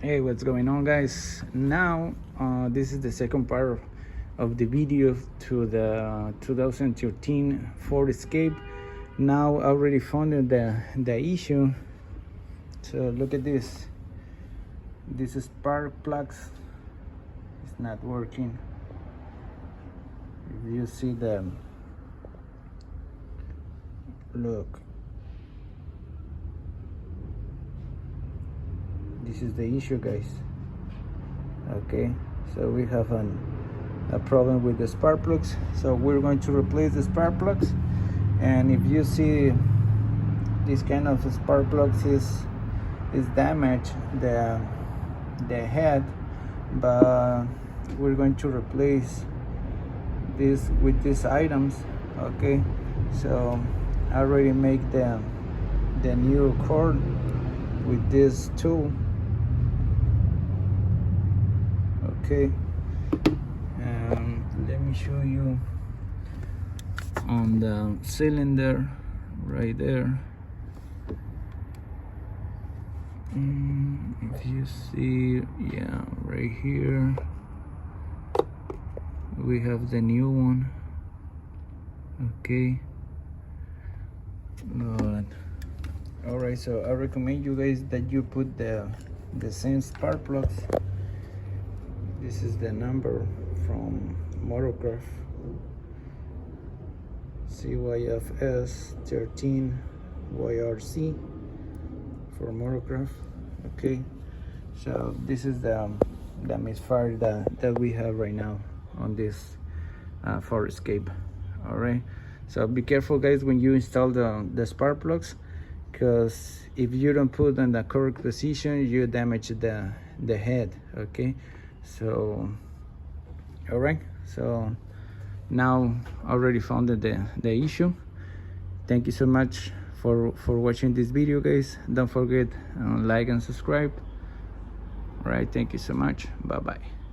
Hey, what's going on, guys? Now this is the second part of the video to the 2013 Ford Escape. Now I already found the issue. So look at this spark plugs is not working. If you see the look, this is the issue, guys. Okay, so we have a problem with the spark plugs, so we're going to replace the spark plugs. And if you see this kind of spark plugs is damaged, the head, but we're going to replace this with these items. Okay, so I already make the new cord with this tool. Okay, let me show you on the cylinder right there. If you see, yeah, right here we have the new one. Okay, good. All right, so I recommend you guys that you put the same spark plugs. This is the number from Motocraft, CYFS 13 YRC for Motocraft. Okay, so this is the Misfire that we have right now on this Ford Escape. All right, so be careful, guys, when you install the spark plugs, because if you don't put in the correct position, you damage the head. Okay, so all right, so now already found the issue. Thank you so much for watching this video, guys. Don't forget like and subscribe. All right, thank you so much. Bye bye.